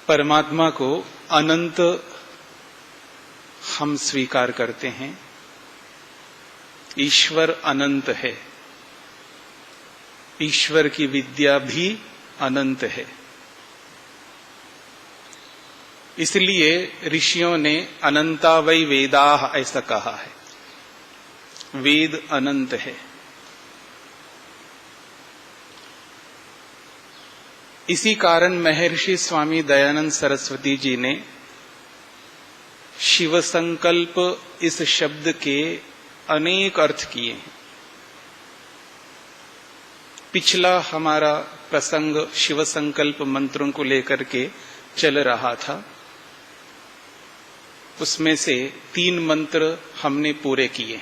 परमात्मा को अनंत हम स्वीकार करते हैं। ईश्वर अनंत है, ईश्वर की विद्या भी अनंत है। इसलिए ऋषियों ने अनंता वै वेदाः ऐसा कहा है। वेद अनंत है। इसी कारण महर्षि स्वामी दयानंद सरस्वती जी ने शिव संकल्प इस शब्द के अनेक अर्थ किए हैं। पिछला हमारा प्रसंग शिव संकल्प मंत्रों को लेकर के चल रहा था। उसमें से 3 मंत्र हमने पूरे किए।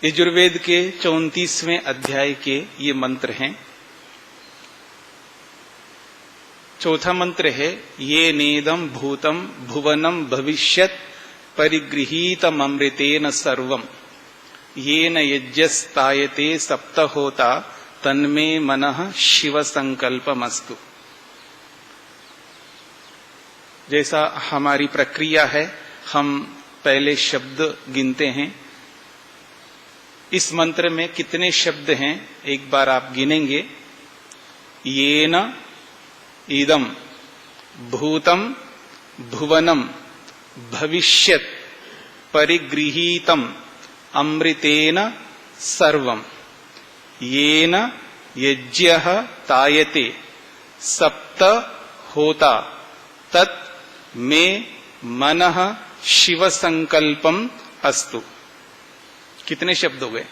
यजुर्वेद के 34वें अध्याय के ये मंत्र हैं। चौथा मंत्र है ये नेदम भूतम भुवनम भविष्यत् परिगृहीतम अमृतेन सर्वम येन यज्ञस्तायते सप्तहोता तन्मे मनः शिव संकल्पमस्तु। जैसा हमारी प्रक्रिया है, हम पहले शब्द गिनते हैं। इस मंत्र में कितने शब्द हैं एक बार आप गिनेंगे। येन इदम भूतम भुवनम भविष्यत् परिगृहीतम अमृतेन सर्वम येन यज्ञः तायते सप्त होता तत् मे मनः शिव संकल्पम अस्तु। कितने शब्द हो गए?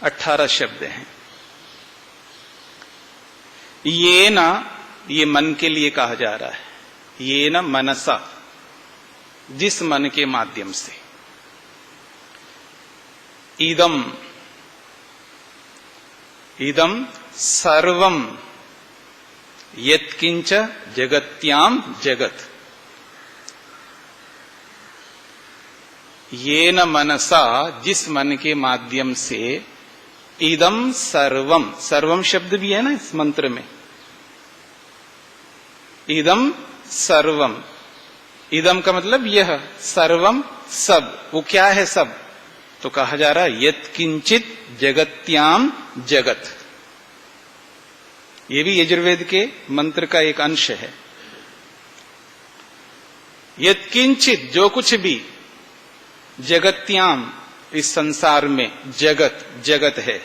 18 शब्द हैं। ये ना, ये मन के लिए कहा जा रहा है। ये न मनसा, जिस मन के माध्यम से। इदम इदम सर्वम यत्किंच जगत्याम जगत। ये न मनसा, जिस मन के माध्यम से। इदम सर्वम, सर्वम शब्द भी है ना इस मंत्र में। इदम सर्वम, इदम का मतलब यह, सर्वम सब। वो क्या है सब? तो कहा जा रहा है यत्किंचित जगत्याम जगत। ये भी यजुर्वेद के मंत्र का एक अंश है। यत्किंचित, जो कुछ भी, जगत्याम, इस संसार में, जगत जगत है।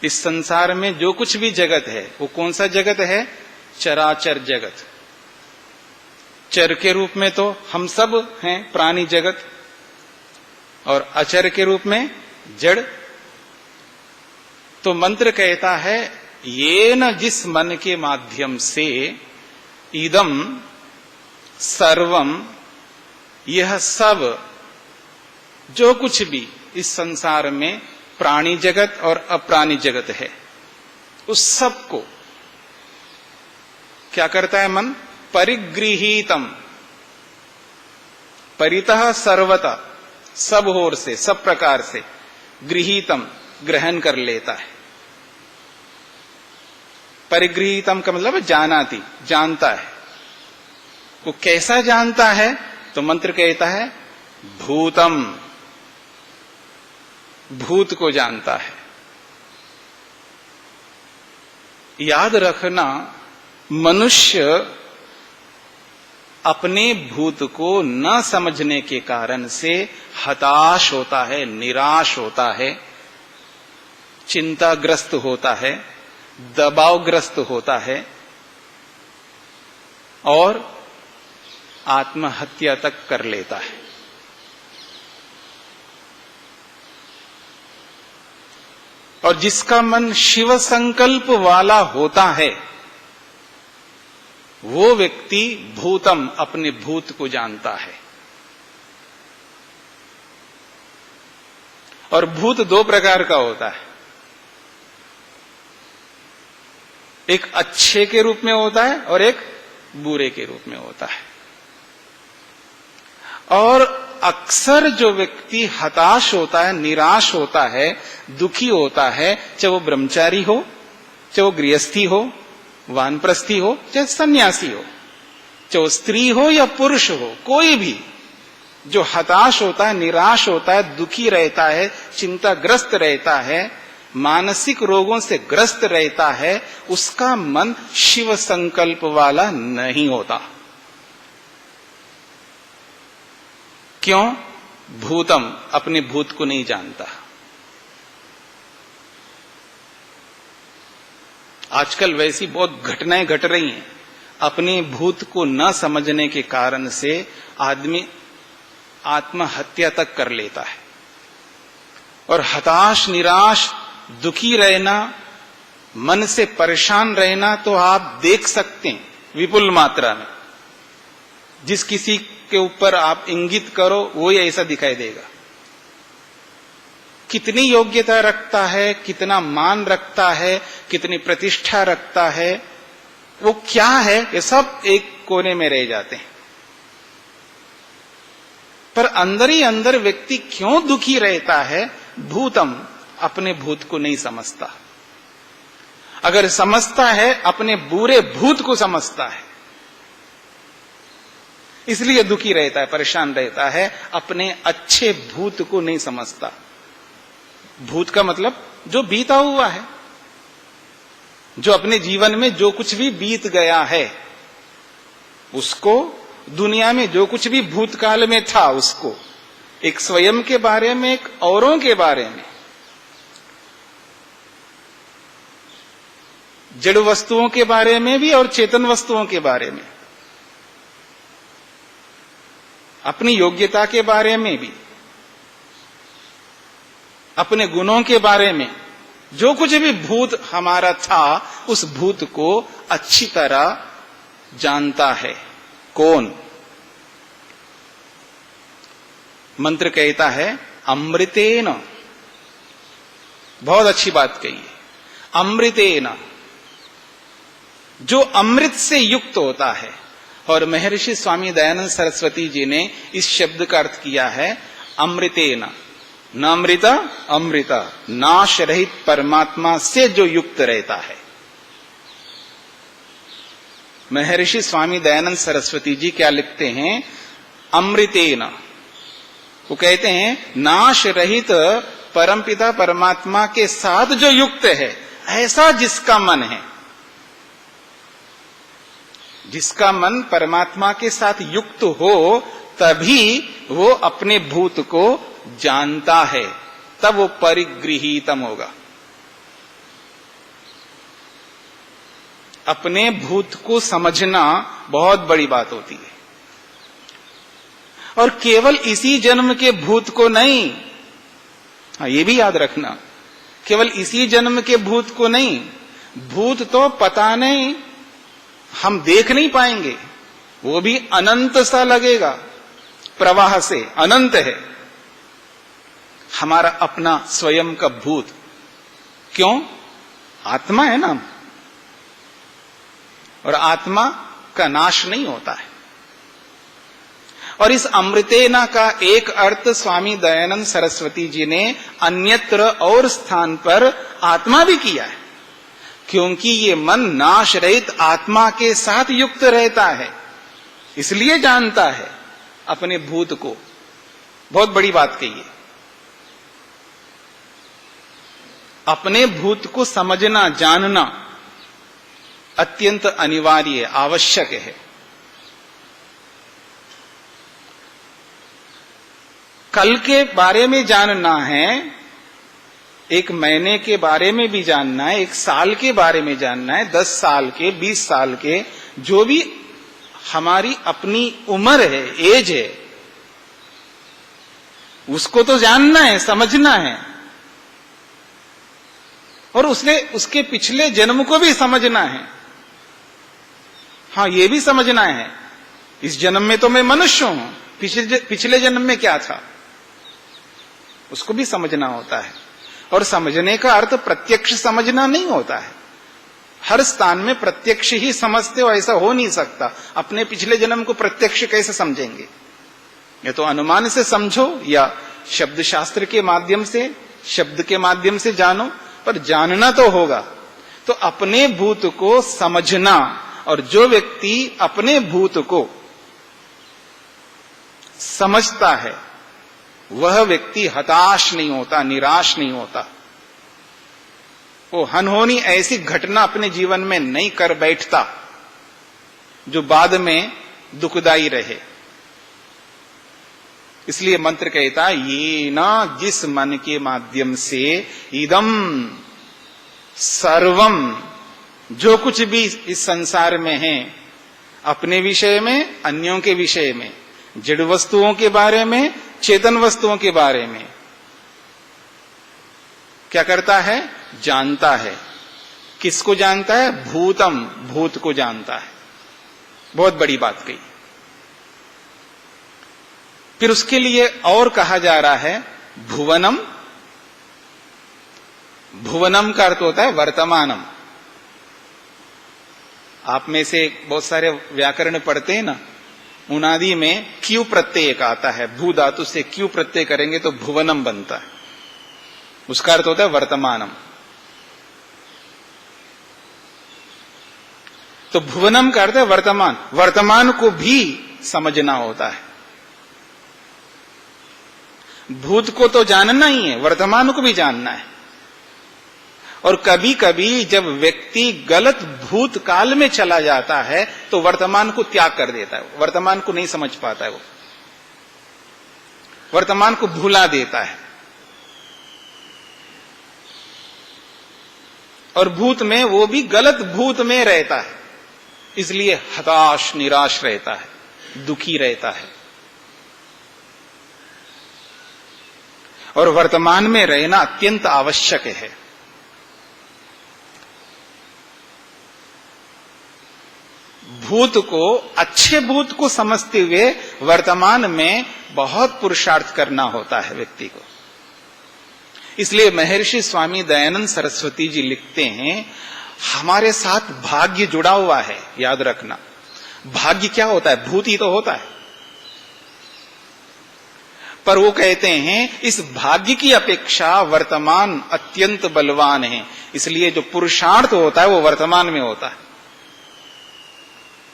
इस संसार में जो कुछ भी जगत है, वो कौन सा जगत है? चराचर जगत। चर के रूप में तो हम सब हैं, प्राणी जगत, और अचर के रूप में जड़। तो मंत्र कहता है ये न, जिस मन के माध्यम से, इदम सर्वम, यह सब, जो कुछ भी इस संसार में प्राणी जगत और अप्राणी जगत है, उस सब को क्या करता है मन? परिगृहीतम, परितः सर्वता, सब ओर से, सब प्रकार से, गृहीतम, ग्रहण कर लेता है। परिगृहीतम का मतलब जानाति, जानता है। वो कैसा जानता है? तो मंत्र कहता है भूतम, भूत को जानता है। याद रखना, मनुष्य अपने भूत को न समझने के कारण से हताश होता है, निराश होता है, चिंताग्रस्त होता है, दबावग्रस्त होता है और आत्महत्या तक कर लेता है। और जिसका मन शिव संकल्प वाला होता है वो व्यक्ति भूतम, अपने भूत को जानता है। और भूत दो प्रकार का होता है, एक अच्छे के रूप में होता है और एक बुरे के रूप में होता है। और अक्सर जो व्यक्ति हताश होता है, निराश होता है, दुखी होता है, चाहे वो ब्रह्मचारी हो, चाहे वो गृहस्थी हो, वानप्रस्थी हो, चाहे सन्यासी हो, चाहे वो स्त्री हो या पुरुष हो, कोई भी जो हताश होता है, निराश होता है, दुखी रहता है, चिंताग्रस्त रहता है, मानसिक रोगों से ग्रस्त रहता है, उसका मन शिव संकल्प वाला नहीं होता। क्यों? भूतम, अपने भूत को नहीं जानता। आजकल वैसी बहुत घटनाएं घट रही हैं। अपने भूत को न समझने के कारण से आदमी आत्महत्या तक कर लेता है। और हताश, निराश, दुखी रहना, मन से परेशान रहना तो आप देख सकते हैं विपुल मात्रा में। जिस किसी के ऊपर आप इंगित करो वो ही ऐसा दिखाई देगा। कितनी योग्यता रखता है, कितना मान रखता है, कितनी प्रतिष्ठा रखता है, वो क्या है, ये सब एक कोने में रह जाते हैं। पर अंदर ही अंदर व्यक्ति क्यों दुखी रहता है? भूतम, अपने भूत को नहीं समझता। अगर समझता है, अपने बुरे भूत को समझता है, इसलिए दुखी रहता है, परेशान रहता है। अपने अच्छे भूत को नहीं समझता। भूत का मतलब जो बीता हुआ है, जो अपने जीवन में जो कुछ भी बीत गया है उसको, दुनिया में जो कुछ भी भूतकाल में था उसको, एक स्वयं के बारे में, एक औरों के बारे में, जड़ वस्तुओं के बारे में भी और चेतन वस्तुओं के बारे में, अपनी योग्यता के बारे में भी, अपने गुणों के बारे में, जो कुछ भी भूत हमारा था उस भूत को अच्छी तरह जानता है। कौन? मंत्र कहता है अमृतेन। बहुत अच्छी बात कही है, अमृतेन, जो अमृत से युक्त होता है। और महर्षि स्वामी दयानंद सरस्वती जी ने इस शब्द का अर्थ किया है अमृतेन, न अमृता, अमृता, नाश रहित परमात्मा से जो युक्त रहता है। महर्षि स्वामी दयानंद सरस्वती जी क्या लिखते हैं? अमृतेन, वो कहते हैं नाश रहित परमपिता परमात्मा के साथ जो युक्त है, ऐसा जिसका मन है, जिसका मन परमात्मा के साथ युक्त हो, तभी वो अपने भूत को जानता है, तब वो परिगृहीतम होगा। अपने भूत को समझना बहुत बड़ी बात होती है। और केवल इसी जन्म के भूत को नहीं, हाँ ये भी याद रखना, केवल इसी जन्म के भूत को नहीं, भूत तो पता नहीं, हम देख नहीं पाएंगे, वो भी अनंत सा लगेगा, प्रवाह से अनंत है हमारा अपना स्वयं का भूत। क्यों? आत्मा है ना, और आत्मा का नाश नहीं होता है। और इस अमृतेना का एक अर्थ स्वामी दयानंद सरस्वती जी ने अन्यत्र और स्थान पर आत्मा भी किया है, क्योंकि ये मन नाश रहित आत्मा के साथ युक्त रहता है, इसलिए जानता है अपने भूत को। बहुत बड़ी बात कही है। अपने भूत को समझना, जानना अत्यंत अनिवार्य, आवश्यक है। कल के बारे में जानना है, एक महीने के बारे में भी जानना है, एक साल के बारे में जानना है, 10 साल के, 20 साल के, जो भी हमारी अपनी उम्र है, एज है, उसको तो जानना है, समझना है, और उसके पिछले जन्म को भी समझना है। हाँ, ये भी समझना है, इस जन्म में तो मैं मनुष्य हूं, पिछले जन्म में क्या था, उसको भी समझना होता है। और समझने का अर्थ प्रत्यक्ष समझना नहीं होता है। हर स्थान में प्रत्यक्ष ही समझते हो ऐसा हो नहीं सकता। अपने पिछले जन्म को प्रत्यक्ष कैसे समझेंगे? या तो अनुमान से समझो या शब्द शास्त्र के माध्यम से, शब्द के माध्यम से जानो, पर जानना तो होगा। तो अपने भूत को समझना, और जो व्यक्ति अपने भूत को समझता है वह व्यक्ति हताश नहीं होता, निराश नहीं होता। वो अनहोनी ऐसी घटना अपने जीवन में नहीं कर बैठता जो बाद में दुखदाई रहे। इसलिए मंत्र कहता है, ये ना जिस मन के माध्यम से इदम सर्वम, जो कुछ भी इस संसार में है, अपने विषय में, अन्यों के विषय में, जड़ वस्तुओं के बारे में, चेतन वस्तुओं के बारे में, क्या करता है? जानता है। किसको जानता है? भूतम, भूत को जानता है। बहुत बड़ी बात कही। फिर उसके लिए और कहा जा रहा है भुवनम। भुवनम का अर्थ होता है वर्तमानम। आप में से बहुत सारे व्याकरण पढ़ते हैं ना, उनादि में क्यू प्रत्यय का आता है, भू धातु से क्यू प्रत्यय करेंगे तो भुवनम बनता है। उसका अर्थ होता है वर्तमानम। तो भुवनम का अर्थ है वर्तमान। वर्तमान को भी समझना होता है। भूत को तो जानना ही है, वर्तमान को भी जानना है। और कभी कभी जब व्यक्ति गलत भूतकाल में चला जाता है तो वर्तमान को त्याग कर देता है, वर्तमान को नहीं समझ पाता है, वो वर्तमान को भुला देता है। और भूत में वो भी गलत भूत में रहता है, इसलिए हताश निराश रहता है, दुखी रहता है। और वर्तमान में रहना अत्यंत आवश्यक है। भूत को, अच्छे भूत को समझते हुए वर्तमान में बहुत पुरुषार्थ करना होता है व्यक्ति को। इसलिए महर्षि स्वामी दयानंद सरस्वती जी लिखते हैं, हमारे साथ भाग्य जुड़ा हुआ है, याद रखना। भाग्य क्या होता है? भूत ही तो होता है। पर वो कहते हैं इस भाग्य की अपेक्षा वर्तमान अत्यंत बलवान है, इसलिए जो पुरुषार्थ होता है वो वर्तमान में होता है।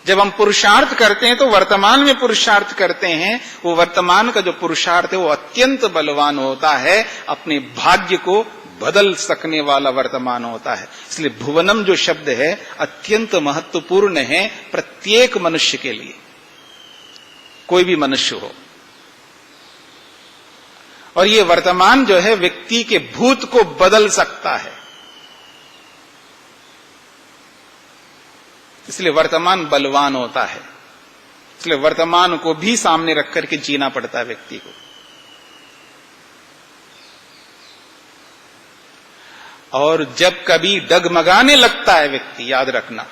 जब हम पुरुषार्थ करते हैं तो वर्तमान में पुरुषार्थ करते हैं, वो वर्तमान का जो पुरुषार्थ है वो अत्यंत बलवान होता है, अपने भाग्य को बदल सकने वाला वर्तमान होता है। इसलिए भुवनम जो शब्द है अत्यंत महत्वपूर्ण है प्रत्येक मनुष्य के लिए, कोई भी मनुष्य हो। और ये वर्तमान जो है व्यक्ति के भूत को बदल सकता है, इसलिए वर्तमान बलवान होता है। इसलिए वर्तमान को भी सामने रख करके जीना पड़ता है व्यक्ति को। और जब कभी डगमगाने लगता है व्यक्ति, याद रखना,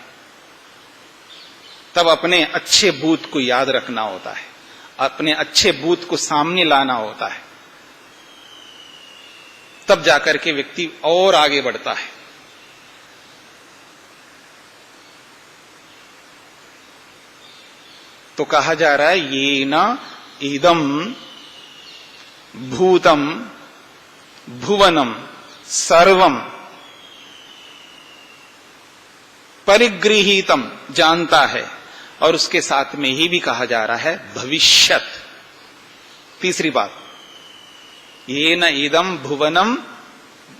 तब अपने अच्छे भूत को याद रखना होता है, अपने अच्छे भूत को सामने लाना होता है, तब जाकर के व्यक्ति और आगे बढ़ता है। तो कहा जा रहा है ये न इदम भूतम भुवनम सर्वम परिगृहीतम, जानता है। और उसके साथ में ही भी कहा जा रहा है भविष्यत। तीसरी बात, ये न इदम भुवनम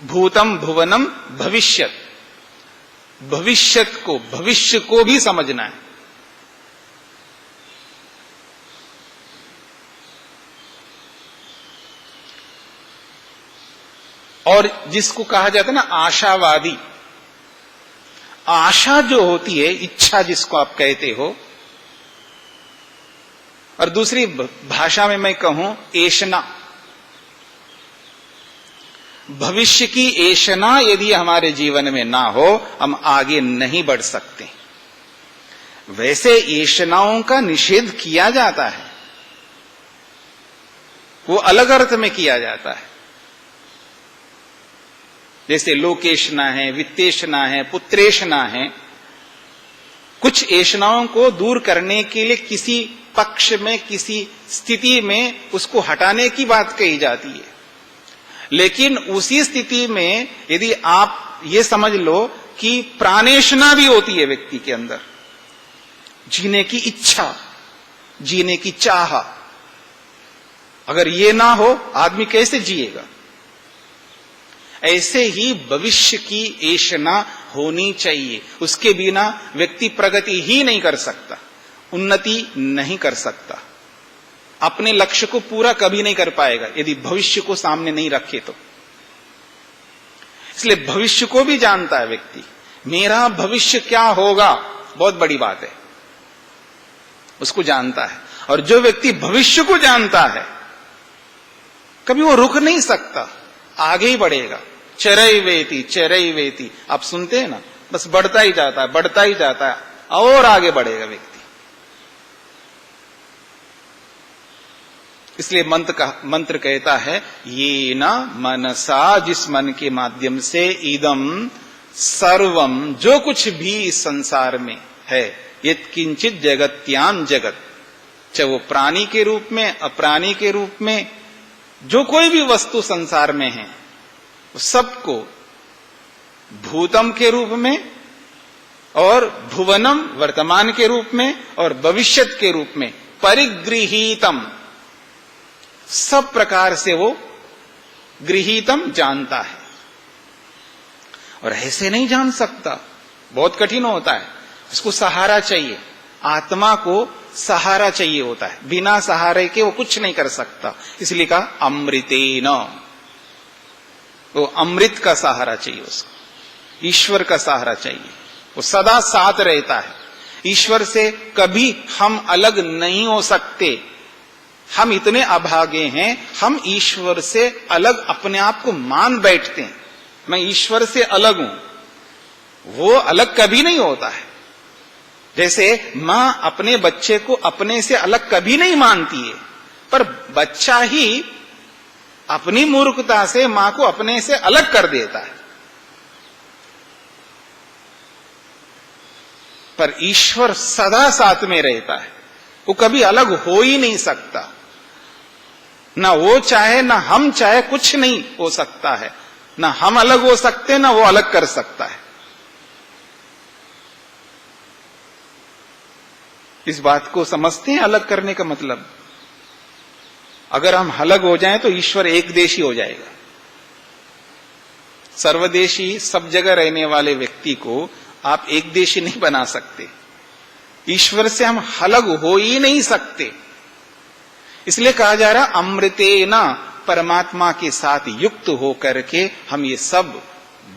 भूतम भुवनम भविष्यत। भविष्यत को, भविष्य को भी समझना है। और जिसको कहा जाता है ना आशावादी, आशा जो होती है, इच्छा जिसको आप कहते हो, और दूसरी भाषा में मैं कहूं ऐशना, भविष्य की ऐशना यदि हमारे जीवन में ना हो, हम आगे नहीं बढ़ सकते। वैसे ऐशनाओं का निषेध किया जाता है, वो अलग अर्थ में किया जाता है। जैसे लोकेशना है, वित्तेशना है, पुत्रेशना है। कुछ ऐशनाओं को दूर करने के लिए किसी पक्ष में, किसी स्थिति में उसको हटाने की बात कही जाती है। लेकिन उसी स्थिति में यदि आप ये समझ लो कि प्राणेशना भी होती है व्यक्ति के अंदर, जीने की इच्छा, जीने की चाह, अगर ये ना हो आदमी कैसे जिएगा? ऐसे ही भविष्य की ऐशना होनी चाहिए, उसके बिना व्यक्ति प्रगति ही नहीं कर सकता, उन्नति नहीं कर सकता, अपने लक्ष्य को पूरा कभी नहीं कर पाएगा यदि भविष्य को सामने नहीं रखे तो। इसलिए भविष्य को भी जानता है व्यक्ति, मेरा भविष्य क्या होगा, बहुत बड़ी बात है, उसको जानता है। और जो व्यक्ति भविष्य को जानता है कभी वो रुक नहीं सकता, आगे ही बढ़ेगा। चरैवेति चरैवेति, आप सुनते हैं ना, बस बढ़ता ही जाता है, बढ़ता ही जाता है, और आगे बढ़ेगा व्यक्ति। इसलिए मंत्र कहता है, ये न मनसा, जिस मन के माध्यम से, इदम सर्वम, जो कुछ भी इस संसार में है, यत्किंचित जगत्याम जगत, चाहे वो प्राणी के रूप में, अप्राणी के रूप में, जो कोई भी वस्तु संसार में है, सबको भूतम के रूप में और भुवनम वर्तमान के रूप में और भविष्यत के रूप में परिगृहीतम, सब प्रकार से वो गृहीतम जानता है। और ऐसे नहीं जान सकता, बहुत कठिन होता है, उसको सहारा चाहिए, आत्मा को सहारा चाहिए होता है, बिना सहारे के वो कुछ नहीं कर सकता। इसलिए कहा अमृतेन, वो अमृत का सहारा चाहिए उसको, ईश्वर का सहारा चाहिए, वो सदा साथ रहता है। ईश्वर से कभी हम अलग नहीं हो सकते, हम इतने अभागे हैं, हम ईश्वर से अलग अपने आप को मान बैठते हैं, मैं ईश्वर से अलग हूं, वो अलग कभी नहीं होता है। जैसे मां अपने बच्चे को अपने से अलग कभी नहीं मानती है, पर बच्चा ही अपनी मूर्खता से मां को अपने से अलग कर देता है। पर ईश्वर सदा साथ में रहता है, वो कभी अलग हो ही नहीं सकता, ना वो चाहे ना हम चाहे, कुछ नहीं हो सकता है, ना हम अलग हो सकते ना वो अलग कर सकता है। इस बात को समझते हैं अलग करने का मतलब? अगर हम अलग हो जाएं तो ईश्वर एक देशी हो जाएगा। सर्वदेशी, सब जगह रहने वाले व्यक्ति को आप एक देशी नहीं बना सकते, ईश्वर से हम अलग हो ही नहीं सकते। इसलिए कहा जा रहा अमृतेन, परमात्मा के साथ युक्त होकर के हम ये सब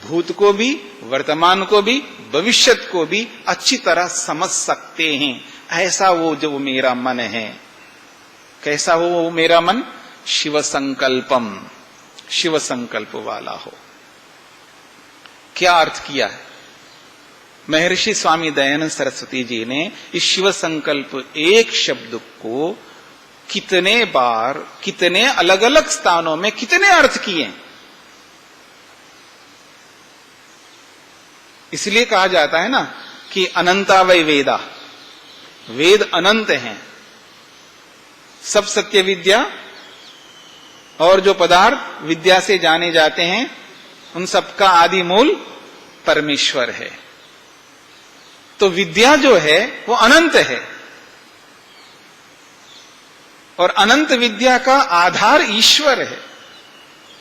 भूत को भी, वर्तमान को भी, भविष्यत को भी अच्छी तरह समझ सकते हैं। ऐसा वो जो मेरा मन है, कैसा हो वो मेरा मन? शिव संकल्पम, शिव संकल्प वाला हो। क्या अर्थ किया है महर्षि स्वामी दयानंद सरस्वती जी ने? इस शिव संकल्प एक शब्द को कितने बार, कितने अलग अलग स्थानों में कितने अर्थ किए। इसलिए कहा जाता है ना कि अनंता वै वेदा, वेद अनंत हैं, सब सत्य विद्या और जो पदार्थ विद्या से जाने जाते हैं उन सबका आदि मूल परमेश्वर है। तो विद्या जो है वो अनंत है और अनंत विद्या का आधार ईश्वर है,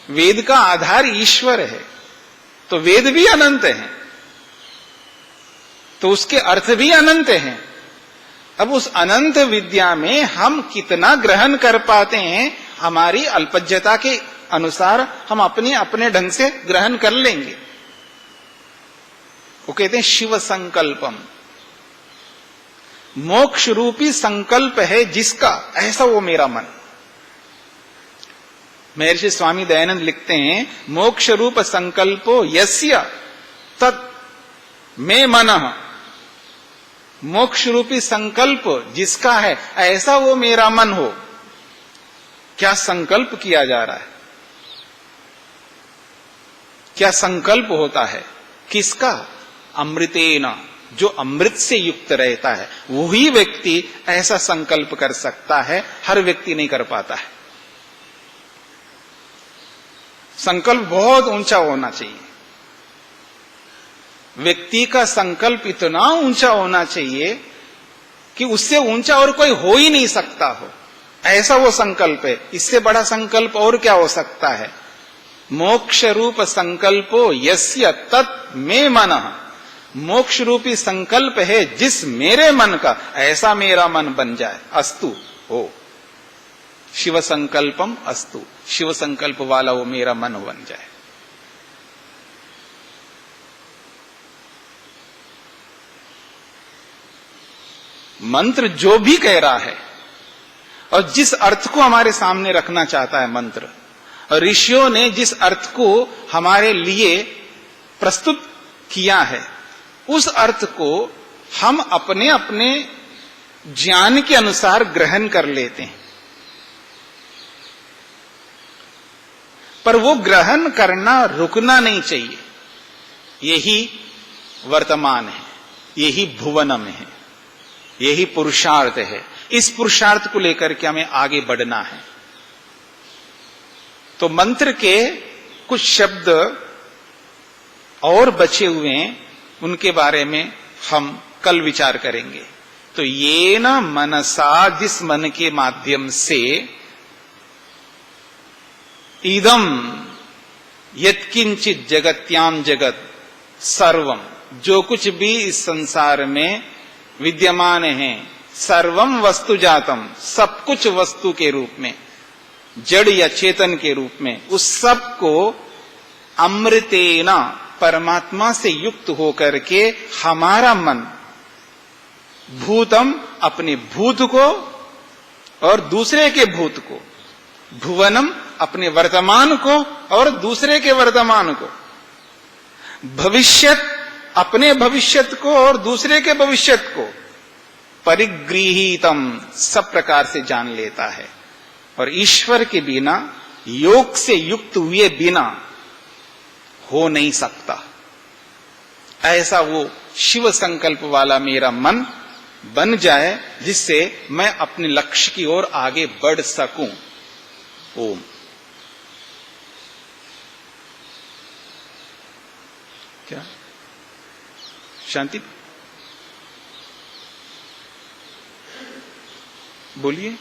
वेद का आधार ईश्वर है, तो वेद भी अनंत है, तो उसके अर्थ भी अनंत हैं। अब उस अनंत विद्या में हम कितना ग्रहण कर पाते हैं, हमारी अल्पज्यता के अनुसार हम अपने अपने ढंग से ग्रहण कर लेंगे। वो कहते हैं शिव संकल्पम, मोक्ष रूपी संकल्प है जिसका, ऐसा वो मेरा मन। महर्षि स्वामी दयानंद लिखते हैं, मोक्ष रूप संकल्पो यस्य तत् मे मनः, मोक्ष रूपी संकल्प जिसका है ऐसा वो मेरा मन हो। क्या संकल्प किया जा रहा है, क्या संकल्प होता है, किसका? अमृतेन, जो अमृत से युक्त रहता है वही व्यक्ति ऐसा संकल्प कर सकता है, हर व्यक्ति नहीं कर पाता है। संकल्प बहुत ऊंचा होना चाहिए, व्यक्ति का संकल्प इतना ऊंचा होना चाहिए कि उससे ऊंचा और कोई हो ही नहीं सकता हो, ऐसा वो संकल्प है। इससे बड़ा संकल्प और क्या हो सकता है? मोक्ष रूप संकल्पो यस्य तत् मे मनः, मोक्ष रूपी संकल्प है जिस मेरे मन का, ऐसा मेरा मन बन जाए। अस्तु हो, शिव संकल्पम अस्तु, शिव संकल्प वाला वो मेरा मन बन जाए। मंत्र जो भी कह रहा है और जिस अर्थ को हमारे सामने रखना चाहता है मंत्र, और ऋषियों ने जिस अर्थ को हमारे लिए प्रस्तुत किया है, उस अर्थ को हम अपने अपने ज्ञान के अनुसार ग्रहण कर लेते हैं। पर वो ग्रहण करना रुकना नहीं चाहिए। यही वर्तमान है, यही भुवन में है, यही पुरुषार्थ है। इस पुरुषार्थ को लेकर के हमें आगे बढ़ना है। तो मंत्र के कुछ शब्द और बचे हुए हैं, उनके बारे में हम कल विचार करेंगे। तो ये न मनसा, जिस मन के माध्यम से, इदम यत्किंचित जगत्याम जगत सर्वम, जो कुछ भी इस संसार में विद्यमान है, सर्वम वस्तु जातम, सब कुछ वस्तु के रूप में, जड़ या चेतन के रूप में, उस सब को अमृतेना, परमात्मा से युक्त होकर के हमारा मन, भूतम, अपने भूत को और दूसरे के भूत को, भुवनम, अपने वर्तमान को और दूसरे के वर्तमान को, भविष्यत, अपने भविष्यत को और दूसरे के भविष्यत को, परिगृहीतम, सब प्रकार से जान लेता है। और ईश्वर के बिना, योग से युक्त हुए बिना हो नहीं सकता। ऐसा वो शिव संकल्प वाला मेरा मन बन जाए, जिससे मैं अपने लक्ष्य की ओर आगे बढ़ सकूं। ओम। क्या शांति? बोलिए।